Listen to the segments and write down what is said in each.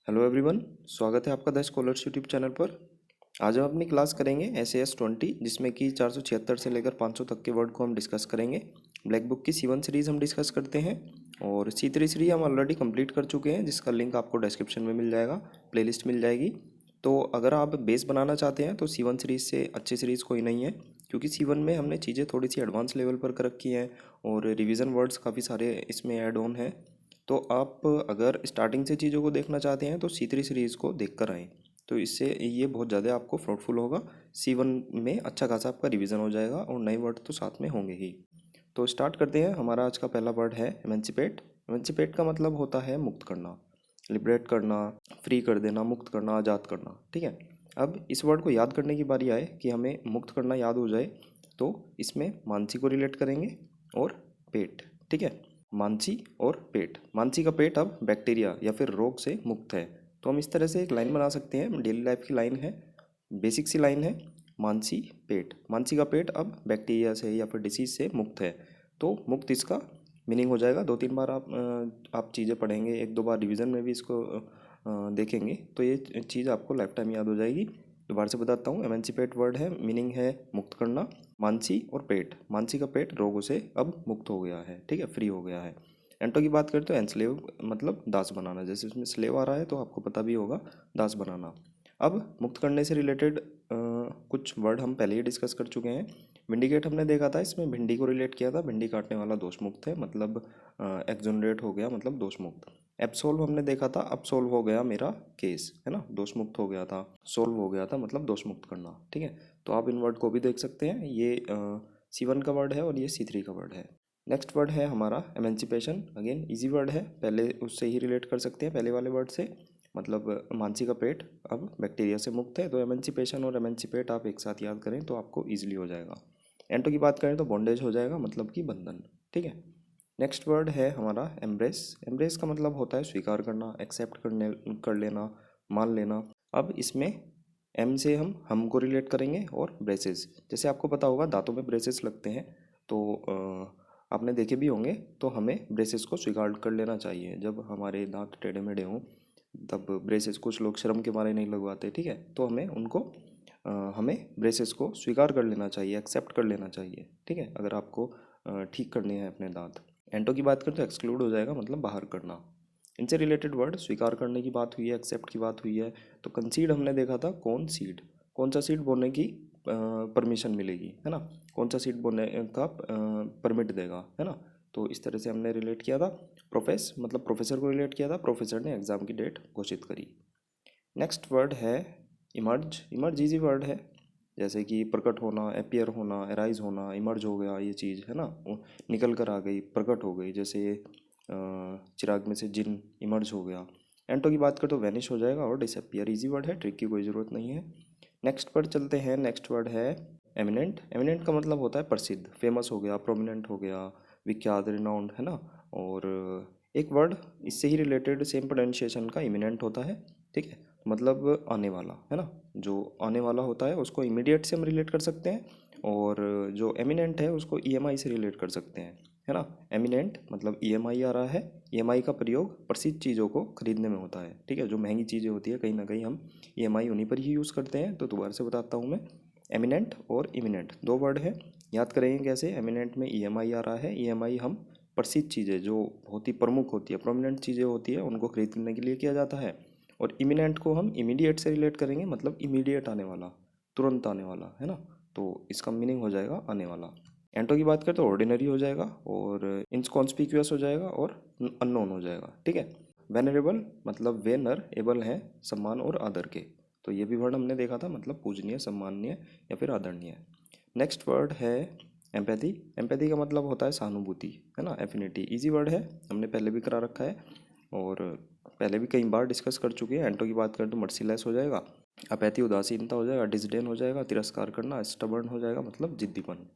Hello everyone, स्वागत है आपका द स्कॉलर्स यूट्यूब चैनल पर। आज हम अपनी क्लास करेंगे SAS 20, जिसमें कि 476 से लेकर 500 तक के वर्ड को हम डिस्कस करेंगे। ब्लैक बुक की C1 सीरीज़ हम डिस्कस करते हैं और C3 सीरीज हम ऑलरेडी कंप्लीट कर चुके हैं, जिसका लिंक आपको डिस्क्रिप्शन में मिल जाएगा, प्लेलिस्ट मिल जाएगी। तो अगर आप बेस बनाना चाहते हैं तो C1 सीरीज़ से अच्छी सीरीज़ कोई नहीं है, क्योंकि C1 में हमने चीज़ें थोड़ी सी एडवांस लेवल पर कर रखी हैं और रिवीजन वर्ड्स काफ़ी सारे इसमें ऐड ऑन हैं। तो आप अगर स्टार्टिंग से चीज़ों को देखना चाहते हैं तो C3 सीरीज़ को देख कर आएँ, तो इससे ये बहुत ज़्यादा आपको फ्रूटफुल होगा। C1 में अच्छा खासा आपका रिवीजन हो जाएगा और नए वर्ड तो साथ में होंगे ही। तो स्टार्ट करते हैं। हमारा आज का पहला वर्ड है एमेंसिपेट। एमेंसिपेट का मतलब होता है मुक्त करना, लिबरेट करना, फ्री कर देना, मुक्त करना, आज़ाद करना। ठीक है, अब इस वर्ड को याद करने की बारी आए कि हमें मुक्त करना याद हो जाए, तो इसमें मानसी को रिलेट करेंगे और पेट। ठीक है, मानसी और पेट। मानसी का पेट अब बैक्टीरिया या फिर रोग से मुक्त है। तो हम इस तरह से एक लाइन बना सकते हैं, डेली लाइफ की लाइन है, बेसिक सी लाइन है। मानसी पेट, मानसी का पेट अब बैक्टीरिया से या फिर डिसीज से मुक्त है। तो मुक्त इसका मीनिंग हो जाएगा। दो तीन बार आप चीज़ें पढ़ेंगे, एक दो बार रिवीजन में भी इसको देखेंगे, तो ये चीज़ आपको लाइफ टाइम याद हो जाएगी। दोबारा से बताता हूँ, एमेंसिपेट वर्ड है, मीनिंग है मुक्त करना। मानसी और पेट, मानसी का पेट रोगों से अब मुक्त हो गया है। ठीक है, फ्री हो गया है। एंटो की बात करें तो एनस्लेव मतलब दास बनाना, जैसे उसमें स्लेव आ रहा है तो आपको पता भी होगा दास बनाना। अब मुक्त करने से रिलेटेड कुछ वर्ड हम पहले ही डिस्कस कर चुके हैं। विंडिकेट हमने देखा था, इसमें भिंडी को रिलेट किया था, भिंडी काटने वाला दोष मुक्त है, मतलब एक्सोनरेट हो गया, मतलब दोष मुक्त। एब्सोल्व हमने देखा था, अब सोल्व हो गया मेरा केस, है ना, दोष मुक्त हो गया था, सोल्व हो गया था, मतलब दोष मुक्त करना। ठीक है, तो आप इन वर्ड को भी देख सकते हैं। ये C1 का वर्ड है और ये C3 का वर्ड है। नेक्स्ट वर्ड है हमारा एमेंसिपेशन। अगेन इजी वर्ड है, पहले उससे ही रिलेट कर सकते हैं, पहले वाले वर्ड से। मतलब मानसी का पेट अब बैक्टीरिया से मुक्त है, तो एमेंसिपेशन और एमेंसिपेट आप एक साथ याद करें तो आपको ईजिली हो जाएगा। एंटो की बात करें तो बॉन्डेज हो जाएगा, मतलब कि बंधन। ठीक है, नेक्स्ट वर्ड है हमारा एम्ब्रेस। एम्ब्रेस का मतलब होता है स्वीकार करना, एक्सेप्ट कर लेना, मान लेना। अब इसमें एम से हम को रिलेट करेंगे और ब्रेसेस। जैसे आपको पता होगा दांतों में ब्रेसेस लगते हैं, तो आपने देखे भी होंगे, तो हमें ब्रेसेस को स्वीकार कर लेना चाहिए। जब हमारे दांत टेढ़े मेढ़े हों तब ब्रेसेस कुछ लोग शर्म के मारे नहीं लगवाते। ठीक है, तो हमें ब्रेसेस को स्वीकार कर लेना चाहिए, एक्सेप्ट कर लेना चाहिए। ठीक है, अगर आपको ठीक करने हैं अपने दांत। एंटो की बात करें तो एक्सक्लूड हो जाएगा, मतलब बाहर करना। इनसे रिलेटेड वर्ड स्वीकार करने की बात हुई है, एक्सेप्ट की बात हुई है। तो कंसीड हमने देखा था, कौन सीड, कौन सा सीड बोने की परमिशन मिलेगी, है ना, कौन सा सीड बोने का परमिट देगा, है ना। तो इस तरह से हमने रिलेट किया था। प्रोफेस मतलब प्रोफेसर को रिलेट किया था, प्रोफेसर ने एग्ज़ाम की डेट घोषित करी। नेक्स्ट वर्ड है इमर्ज। इमर्ज इजी वर्ड है, जैसे कि प्रकट होना, अपीयर होना, एराइज होना, इमर्ज हो गया ये चीज़, है ना, वो निकल कर आ गई, प्रकट हो गई। जैसे चिराग में से जिन इमर्ज हो गया। एंटो की बात करें तो वैनिश हो जाएगा और डिसअपियर। इजी वर्ड है, ट्रिक की कोई ज़रूरत नहीं है। नेक्स्ट वर्ड चलते हैं। नेक्स्ट वर्ड है एमिनेंट। एमिनेंट का मतलब होता है प्रसिद्ध, फेमस हो गया, प्रोमिनेंट हो गया, विख्यात, रिनाउंड, है ना। और एक वर्ड इससे ही रिलेटेड सेम प्रोनाउंसिएशन का इमिनेंट होता है। ठीक है, मतलब आने वाला, है ना, जो आने वाला होता है उसको इमीडिएट से हम रिलेट कर सकते हैं, और जो एमिनेंट है उसको EMI से रिलेट कर सकते हैं, है ना। एमिनेंट मतलब EMI आ रहा है, EMI का प्रयोग प्रसिद्ध चीज़ों को खरीदने में होता है। ठीक है, जो महंगी चीज़ें होती है कहीं ना कहीं हम EMI उन्हीं पर ही यूज़ करते हैं। तो दोबारा से बताता हूँ मैं, एमिनेंट और इमिनेंट दो वर्ड हैं, याद करेंगे कैसे। एमिनेंट में EMI आ रहा है, EMI हम प्रसिद्ध चीज़ें जो बहुत ही प्रमुख होती है, प्रोमिनेंट चीज़ें होती है, उनको खरीदने के लिए किया जाता है। और इमिनेंट को हम इमीडिएट से रिलेट करेंगे, मतलब इमीडिएट आने वाला, तुरंत आने वाला, है ना। तो इसका मीनिंग हो जाएगा आने वाला। एंटो की बात करें तो ऑर्डिनरी हो जाएगा और इनकॉन्स्पिक्यूअस हो जाएगा और अननोन हो जाएगा। ठीक है, वेनरेबल मतलब वेनर एबल है, सम्मान और आदर के। तो ये भी वर्ड हमने देखा था, मतलब पूजनीय, सम्माननीय या फिर आदरणीय। नेक्स्ट वर्ड है एम्पैथी। एम्पैथी का मतलब होता है सहानुभूति, है ना, एफिनिटी। इजी वर्ड है, हमने पहले भी करा रखा है और पहले भी कई बार डिस्कस कर चुके हैं। एंटो की बात करें तो मर्सीलेस हो जाएगा, अपैथी उदासीनता हो जाएगा, डिसडेन हो जाएगा, तिरस्कार करना, स्टबर्न हो जाएगा, मतलब जिद्दीपन।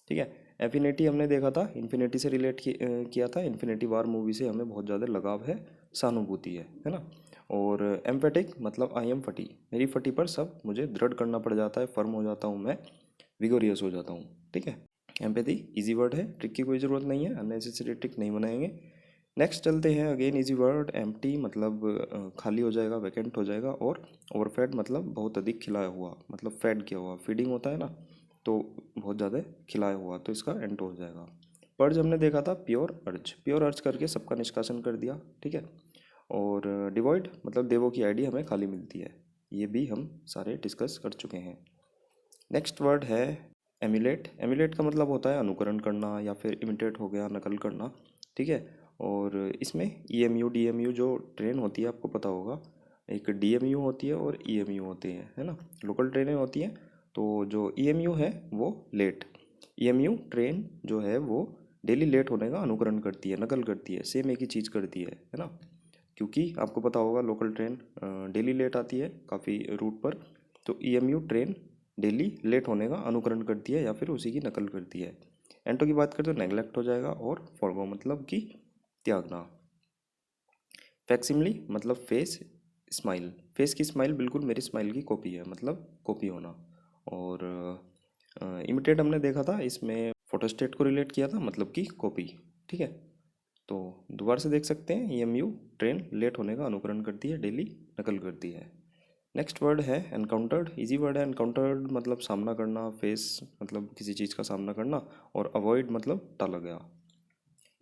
ठीक है, एफिनिटी हमने देखा था, इन्फिनिटी से रिलेट किया था, इन्फिनिटी वार मूवी से हमें बहुत ज़्यादा लगाव है, सहानुभूति है ना। और एम्फेटिक मतलब आई एम फटी, मेरी फटी पर सब मुझे दृढ़ करना पड़ जाता है, फर्म हो जाता हूँ मैं, विगोरियस हो जाता हूँ। ठीक है, एम्पैथी इजी वर्ड है, ट्रिक की कोई ज़रूरत नहीं है, अननेसेसरी ट्रिक नहीं बनाएंगे। नेक्स्ट चलते हैं अगेन इजी वर्ड एम्प्टी मतलब खाली हो जाएगा, वैकेंट हो जाएगा। और ओवरफेड मतलब बहुत अधिक खिलाया हुआ, मतलब फेड किया हुआ, फीडिंग होता है ना, तो बहुत ज़्यादा खिलाया हुआ, तो इसका एंट हो जाएगा। पर्ज हमने देखा था प्योर अर्ज करके सबका निष्कासन कर दिया, ठीक है। और डिवॉइड मतलब देवों की आईडी हमें खाली मिलती है, ये भी हम सारे डिस्कस कर चुके हैं। नेक्स्ट वर्ड है एम्यूलेट। एम्यूलेट का मतलब होता है अनुकरण करना या फिर इमिटेट हो गया, नकल करना, ठीक है। और इसमें ईएमयू डीएमयू जो ट्रेन होती है आपको पता होगा, एक डीएमयू होती है और ईएमयू होते हैं, है ना, लोकल ट्रेनें होती हैं। तो जो ईएमयू है वो लेट, ईएमयू ट्रेन जो है वो डेली लेट होने का अनुकरण करती है, नकल करती है, सेम एक ही चीज़ करती है ना। क्योंकि आपको पता होगा लोकल ट्रेन डेली लेट आती है काफ़ी रूट पर, तो ईएमयू ट्रेन डेली लेट होने का अनुकरण करती है या फिर उसी की नकल करती है। एंटो की बात करें तो नेग्लेक्ट हो जाएगा, और फॉरगो मतलब कि त्यागना। फैक्सिमली मतलब फेस स्माइल, फेस की स्माइल बिल्कुल मेरी स्माइल की कॉपी है, मतलब कॉपी होना। और इमिटेट हमने देखा था, इसमें फोटोस्टेट को रिलेट किया था, मतलब कि कॉपी, ठीक है। तो दोबारा से देख सकते हैं, ईएमयू ट्रेन लेट होने का अनुकरण करती है, डेली नकल करती है। नेक्स्ट वर्ड है एनकाउंटर्ड। इजी वर्ड है एनकाउंटर्ड मतलब सामना करना, फेस मतलब किसी चीज़ का सामना करना, और अवॉइड मतलब टाला गया।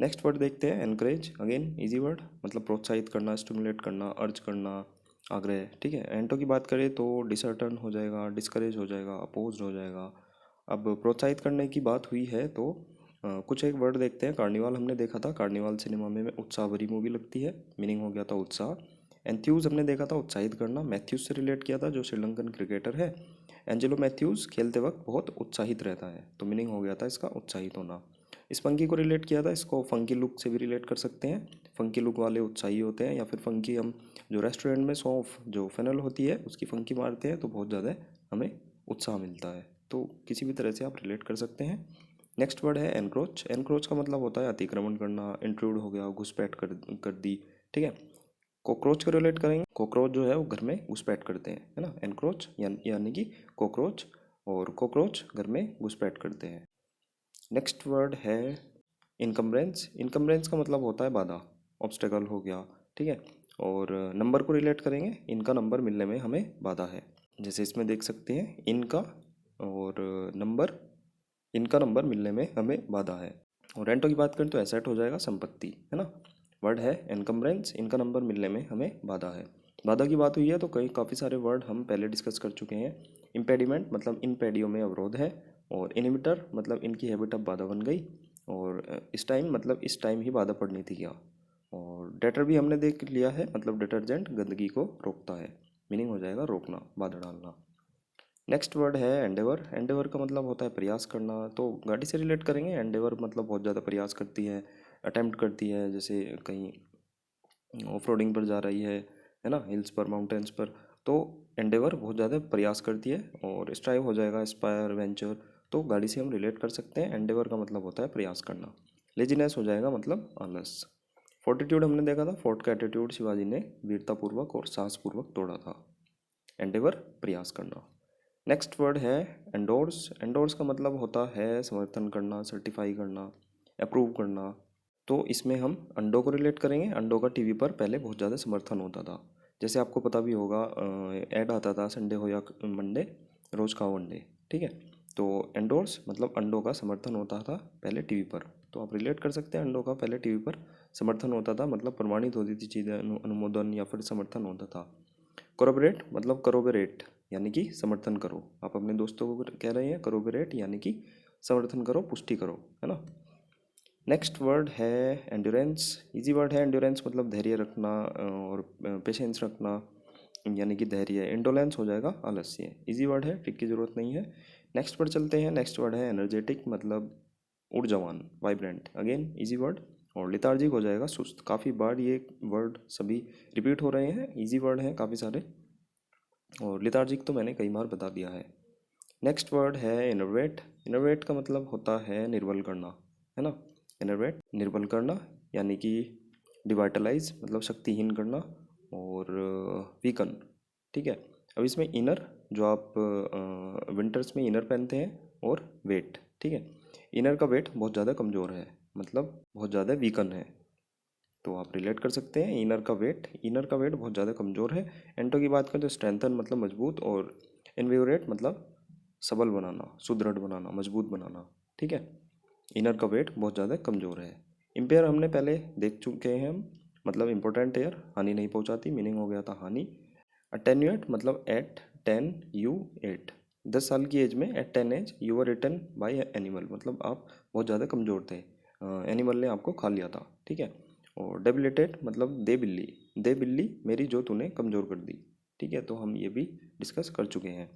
नेक्स्ट वर्ड देखते हैं एनकरेज। अगेन इजी वर्ड मतलब प्रोत्साहित करना, स्टिमुलेट करना, अर्ज करना, आग्रह, ठीक है। एंटो की बात करें तो डिसर्टन हो जाएगा, डिस्करेज हो जाएगा, अपोज हो जाएगा। अब प्रोत्साहित करने की बात हुई है तो कुछ एक वर्ड देखते हैं। कार्निवाल हमने देखा था, कार्निवाल सिनेमा में उत्साह भरी मूवी लगती है, मीनिंग हो गया था उत्साह। एंथ्यूज हमने देखा था उत्साहित करना, मैथ्यूज से रिलेट किया था जो श्रीलंकन क्रिकेटर है। एंजेलो मैथ्यूज खेलते वक्त बहुत उत्साहित रहता है, तो मीनिंग हो गया था इसका उत्साहित होना। स्पंकी को रिलेट किया था, इसको फंकी लुक से भी रिलेट कर सकते हैं, फंकी लुक वाले उत्साही होते हैं। या फिर फंकी हम जो रेस्टोरेंट में सौंफ जो फेनल होती है उसकी फंकी मारते हैं तो बहुत ज़्यादा हमें उत्साह मिलता है, तो किसी भी तरह से आप रिलेट कर सकते हैं। नेक्स्ट वर्ड है एनक्रोच। एनक्रोच का मतलब होता है अतिक्रमण करना, इंट्रूड हो गया, घुसपैठ कर दी, ठीक है। कॉकरोच को रिलेट करेंगे, कॉकरोच जो है वो घर में घुसपैठ करते हैं, है ना, एनक्रोच यानी कि कॉकरोच, और कॉकरोच घर में घुसपैठ करते हैं। नेक्स्ट वर्ड है इनकम्बरेंस। इनकम्बरेंस का मतलब होता है बाधा, ऑब्स्टेकल हो गया, ठीक है। और नंबर को रिलेट करेंगे, इनका नंबर मिलने में हमें बाधा है, जैसे इसमें देख सकते हैं इनका और नंबर, इनका नंबर मिलने में हमें बाधा है। और रेंटो की बात करें तो एसेट हो जाएगा, संपत्ति, है ना। वर्ड है एनकम्बरेंस, इनका नंबर मिलने में हमें बाधा है। बाधा की बात हुई है तो कई काफ़ी सारे वर्ड हम पहले डिस्कस कर चुके हैं। इम्पेडिमेंट मतलब इन पैडियों में अवरोध है, और इनिमिटर मतलब इनकी हैबिट अब बाधा बन गई, और इस टाइम मतलब इस टाइम ही बाधा पड़नी थी क्या। और डेटर भी हमने देख लिया है, मतलब डिटर्जेंट गंदगी को रोकता है, मीनिंग हो जाएगा रोकना, बाधा डालना। नेक्स्ट वर्ड है एंडेवर। एंडेवर का मतलब होता है प्रयास करना, तो गाड़ी से रिलेट करेंगे। एंडेवर मतलब बहुत ज़्यादा प्रयास करती है, अटेम्प्ट करती है, जैसे कहीं ऑफ रोडिंग पर जा रही है ना, हिल्स पर, माउंटेन्स पर, तो एंडेवर बहुत ज़्यादा प्रयास करती है। और स्ट्राइव हो जाएगा, एस्पायर, वेंचर, तो गाड़ी से हम रिलेट कर सकते हैं। एंडेवर का मतलब होता है प्रयास करना। लेजीनेस हो जाएगा मतलब आलस। फोर्टिट्यूड हमने देखा था, फोर्ट का एटीट्यूड शिवाजी ने वीरतापूर्वक और साहसपूर्वक तोड़ा था। एंडेवर प्रयास करना। नेक्स्ट वर्ड है एंडोर्स। एंडोर्स का मतलब होता है समर्थन करना, सर्टिफाई करना, अप्रूव करना। तो इसमें हम अंडों को रिलेट करेंगे। अंडों का टीवी पर पहले बहुत ज़्यादा समर्थन होता था, जैसे आपको पता भी होगा, ऐड आता था संडे हो या मंडे, रोज खाओ अंडे, ठीक है। तो एंडोर्स मतलब अंडों का समर्थन होता था पहले टीवी पर, तो आप रिलेट कर सकते हैं, अंडों का पहले टीवी पर समर्थन होता था, मतलब प्रमाणित होती थी चीज़ें, अनुमोदन या फिर समर्थन होता था। कोरोबरेट मतलब करोबरेट यानी कि समर्थन करो, आप अपने दोस्तों को कह रहे हैं करोबरेट यानी कि समर्थन करो, पुष्टि करो, है ना। नेक्स्ट वर्ड है एंड्योरेंस। इजी वर्ड है एंड्योरेंस मतलब धैर्य रखना और पेशेंस रखना, यानी कि धैर्य। इंडोलेंस हो जाएगा आलस्य। इजी वर्ड है, ट्रिक की जरूरत नहीं है। नेक्स्ट वर्ड चलते हैं। नेक्स्ट वर्ड है एनर्जेटिक मतलब ऊर्जावान, वाइब्रेंट। Again easy word. और लितार्जिक हो जाएगा सुस्त। काफ़ी बार ये वर्ड सभी रिपीट हो रहे हैं, इजी वर्ड हैं काफ़ी सारे, और लितार्जिक तो मैंने कई बार बता दिया है। नेक्स्ट वर्ड है इनर्वेट। इनर्वेट का मतलब होता है निर्बल करना, है ना। इनर्वेट निर्बल करना, यानी कि डिवाइटलाइज मतलब शक्तिहीन करना, और वीकन, ठीक है। अब इसमें इनर जो आप विंटर्स में इनर पहनते हैं, और वेट, ठीक है। इनर का वेट बहुत ज़्यादा कमज़ोर है, मतलब बहुत ज़्यादा वीकन है, तो आप रिलेट कर सकते हैं। इनर का वेट बहुत ज़्यादा कमज़ोर है। एंटो की बात करें तो स्ट्रेंथन मतलब मजबूत, और इनवियोरेट मतलब सबल बनाना, सुदृढ़ बनाना, मजबूत बनाना, ठीक है। इनर का वेट बहुत ज़्यादा कमज़ोर है। इम्पेयर हमने पहले देख चुके हैं हम, मतलब इंपॉर्टेंट एयर, हानि नहीं पहुंचाती, मीनिंग हो गया था हानि। अटेन्यूएट मतलब एट 10 यू 8, 10 साल की एज में at 10 age you were written by animal, मतलब आप बहुत ज़्यादा कमज़ोर थे, एनिमल ने आपको खा लिया था, ठीक है। और डेबिलिटेड मतलब दे बिल्ली मेरी जो तूने कमज़ोर कर दी, ठीक है। तो हम ये भी डिस्कस कर चुके हैं।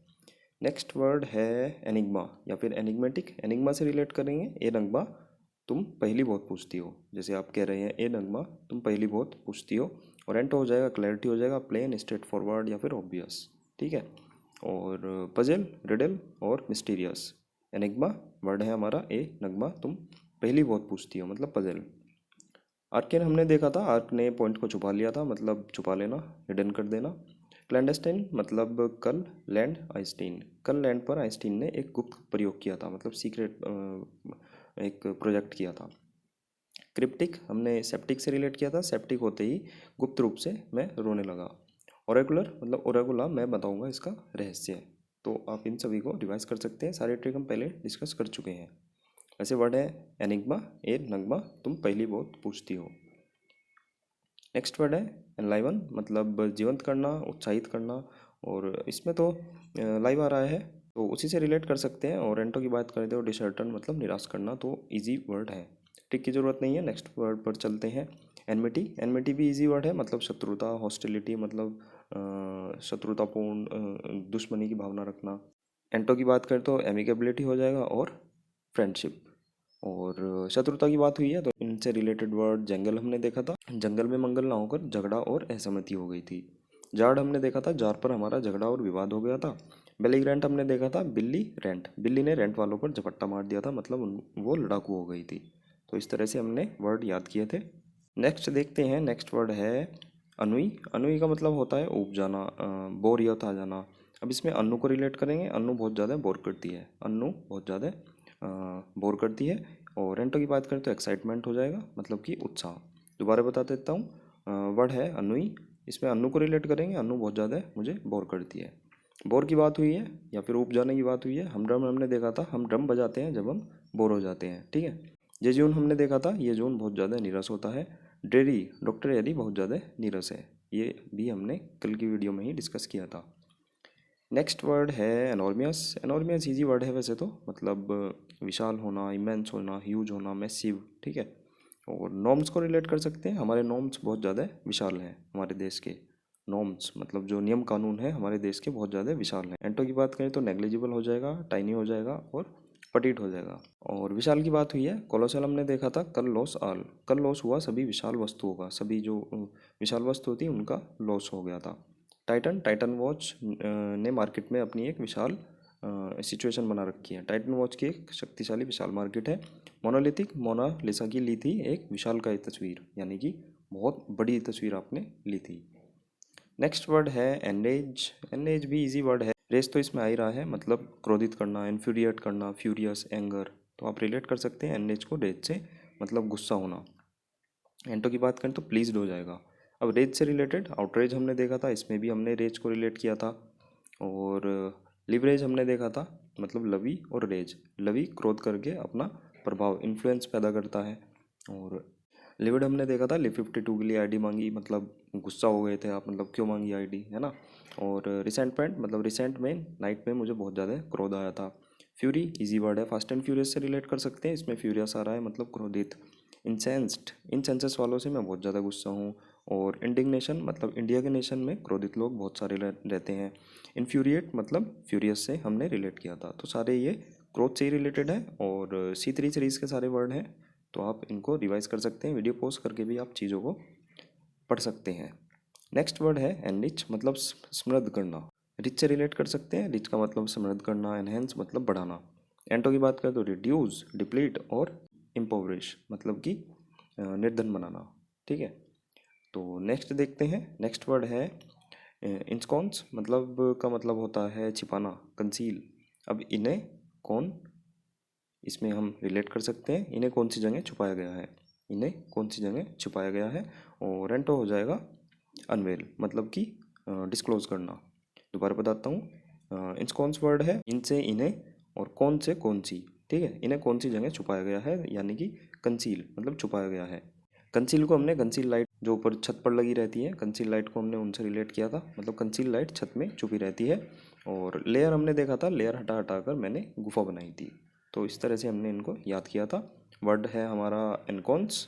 नेक्स्ट वर्ड है एनिग्मा या फिर एनिग्मेटिक। एनिग्मा से रिलेट करेंगे, ए नगमा तुम पहली बहुत पूछती हो, जैसे आप कह रहे हैं ए नगमा तुम पहली बहुत पूछती हो। और एंटो हो जाएगा क्लैरिटी, हो जाएगा प्लेन, स्ट्रेट फॉरवर्ड या फिर ऑब्वियस, ठीक है। और पजल, रिडल और मिस्टीरियस। एनिग्मा वर्ड है हमारा, ए नगमा तुम पहली बहुत पूछती हो मतलब पजल। आर्केन हमने देखा था, आर्क ने पॉइंट को छुपा लिया था, मतलब छुपा लेना, हिडन कर देना। क्लैंडस्टाइन मतलब कल लैंड आइंस्टीन, कल लैंड पर आइंस्टीन ने एक गुप्त प्रयोग किया था, मतलब सीक्रेट एक प्रोजेक्ट किया था। क्रिप्टिक हमने सेप्टिक से रिलेट किया था, सेप्टिक होते ही गुप्त रूप से मैं रोने लगा। ओरेकुलर मतलब ओरेकुला मैं बताऊंगा इसका रहस्य। तो आप इन सभी को रिवाइज कर सकते हैं, सारे ट्रिक हम पहले डिस्कस कर चुके हैं। ऐसे वर्ड है एनिग्मा, ए नगमा तुम पहली बहुत पूछती हो। नेक्स्ट वर्ड है एनलाइवन, मतलब जीवंत करना, उत्साहित करना। और इसमें तो लाइव आ रहा है तो उसी से रिलेट कर सकते हैं। और एंटो की बात करें तो डिसर्टन मतलब निराश करना, तो इजी वर्ड है, ट्रिक की ज़रूरत नहीं है। नेक्स्ट वर्ड पर चलते हैं। एनमिटी, एनमिटी भी इजी वर्ड है, मतलब शत्रुता, हॉस्टिलिटी मतलब शत्रुतापूर्ण, दुश्मनी की भावना रखना। एंटो की बात करें तो एमिकेबिलिटी हो जाएगा और फ्रेंडशिप। और शत्रुता की बात हुई है तो इनसे रिलेटेड वर्ड जंगल हमने देखा था, जंगल में मंगल ना होकर झगड़ा और असहमति हो गई थी। जाड़ हमने देखा था, जार पर हमारा झगड़ा और विवाद हो गया था। बेलीग्रेंट हमने देखा था, बिल्ली रेंट, बिल्ली ने रेंट वालों पर झपट्टा मार दिया था, मतलब वो लड़ाकू हो गई थी। तो इस तरह से हमने वर्ड याद किए थे। नेक्स्ट देखते हैं, नेक्स्ट वर्ड है अनुई। अनुई का मतलब होता है ऊब जाना, बोरियत आ जाना। अब इसमें अन्नू को रिलेट करेंगे, अन्नू बहुत ज़्यादा बोर करती है, अन्नू बहुत ज़्यादा बोर करती है। और रेंटो की बात करें तो एक्साइटमेंट हो जाएगा, मतलब कि उत्साह। दोबारा बता देता हूँ, वर्ड है अनुई, इसमें अन्नू को रिलेट करेंगे, अन्नू बहुत ज़्यादा मुझे बोर करती है। बोर की बात हुई है या फिर ऊब जाने की बात हुई है। हम ड्रम हमने देखा था, हम ड्रम बजाते हैं जब हम बोर हो जाते हैं, ठीक है। ये जून हमने देखा था, ये जून बहुत ज़्यादा नीरस होता है। ड्रेरी डॉक्टर एडी बहुत ज़्यादा नीरस है, ये भी हमने कल की वीडियो में ही डिस्कस किया था। नेक्स्ट वर्ड है एनॉर्मियस। एनॉर्मियस इजी वर्ड है वैसे तो, मतलब विशाल होना, इमेंस होना, ह्यूज होना, मैसिव, ठीक है। और नॉर्म्स को रिलेट कर सकते हैं, हमारे नॉर्म्स बहुत ज़्यादा विशाल हैं, हमारे देश के नॉर्म्स मतलब जो नियम कानून है हमारे देश के बहुत ज़्यादा विशाल हैं। एंटो की बात करें तो नेग्लिजिबल हो जाएगा, टाइनी हो जाएगा और पटीट हो जाएगा। और विशाल की बात हुई है, कोलोसल हमने देखा था, कल लॉस ऑल, कल लॉस हुआ सभी विशाल वस्तुओं का, सभी जो विशाल वस्तु होती है उनका लॉस हो गया था। टाइटन, टाइटन वॉच ने मार्केट में अपनी एक विशाल सिचुएशन बना रखी है, टाइटन वॉच की एक शक्तिशाली विशाल मार्केट है। मोनोलिथिक, मोनालिसा की ली थी एक विशाल का तस्वीर, यानी कि बहुत बड़ी तस्वीर आपने ली थी। नेक्स्ट वर्ड है एनरेज। एनरेज भी इजी वर्ड है, रेज तो इसमें आ ही रहा है, मतलब क्रोधित करना, इन्फ्यूरिएट करना, फ्यूरियस, एंगर। तो आप रिलेट कर सकते हैं एनरेज को रेज से, मतलब गुस्सा होना। एंटो की बात करें तो प्लीज्ड हो जाएगा। अब रेज से रिलेटेड आउटरेज हमने देखा था, इसमें भी हमने रेज को रिलेट किया था। और लिवरेज हमने देखा था, मतलब लवी और रेज, लवी क्रोध करके अपना प्रभाव, इन्फ्लुएंस पैदा करता है। और लिविड हमने देखा था, लिव 52 के लिए आईडी मांगी, मतलब गुस्सा हो गए थे आप, मतलब क्यों मांगी आईडी, है ना। और रिसेंटमेंट मतलब रिसेंट में, नाइट में मुझे बहुत ज़्यादा क्रोध आया था। फ्यूरी इजी वर्ड है, फास्ट एंड फ्यूरियस से रिलेट कर सकते हैं, इसमें फ्यूरियस आ रहा है मतलब क्रोधित। इंसेंस्ड, इंसेंसेस वालों से मैं बहुत ज़्यादा गुस्सा हूँ। और इंडिग्नेशन मतलब इंडिया के नेशन में क्रोधित लोग बहुत सारे रहते हैं। इन्फ्यूरिएट मतलब फ्यूरियस से हमने रिलेट किया था, तो सारे ये क्रोध से ही रिलेटेड है। और C3 सीरीज़ के सारे वर्ड हैं, तो आप इनको रिवाइज कर सकते हैं, वीडियो पॉज करके भी आप चीज़ों को पढ़ सकते हैं। नेक्स्ट वर्ड है एनरिच, मतलब समृद्ध करना, रिच से रिलेट कर सकते हैं, रिच का मतलब समृद्ध करना, एनहेंस मतलब बढ़ाना। एंटो की बात करें तो रिड्यूस, डिप्लीट और इम्पोवरिश मतलब कि निर्धन बनाना, ठीक है। तो नेक्स्ट देखते हैं, नेक्स्ट वर्ड है इंस्कॉन्स, मतलब का मतलब होता है छिपाना, कंसील। अब इन्हें कौन, इसमें हम रिलेट कर सकते हैं, इन्हें कौन सी जगह छुपाया गया है। इन्हें कौन सी जगह छुपाया गया है। और रेंटो हो जाएगा अनवेल, मतलब कि डिस्क्लोज करना। दोबारा बताता हूँ, इंस्कॉन्स वर्ड है इनसे, इन्हें, और कौन से कौन सी, ठीक है, इन्हें कौन सी जगह छुपाया गया है, यानी कि कंसील मतलब छुपाया गया है। कंसील को हमने कंसील लाइट जो ऊपर छत पर लगी रहती है, कंसील लाइट को हमने उनसे रिलेट किया था, मतलब कंसील लाइट छत में छुपी रहती है। और लेयर हमने देखा था, लेयर हटा हटा कर मैंने गुफा बनाई थी। तो इस तरह से हमने इनको याद किया था। वर्ड है हमारा एनकॉन्स।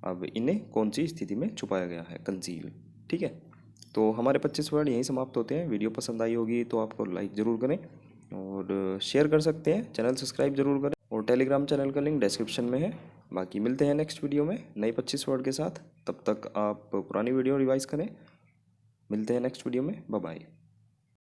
अब इन्हें कौन सी स्थिति में छुपाया गया है, कंसील। ठीक है, तो हमारे 25 वर्ड यहीं समाप्त होते हैं। वीडियो पसंद आई होगी तो आपको लाइक ज़रूर करें और शेयर कर सकते हैं। चैनल सब्सक्राइब जरूर करें और टेलीग्राम चैनल का लिंक डिस्क्रिप्शन में है। बाकी मिलते हैं नेक्स्ट वीडियो में नए 25 वर्ड के साथ। तब तक आप पुरानी वीडियो रिवाइज करें। मिलते हैं नेक्स्ट वीडियो में। Bye bye.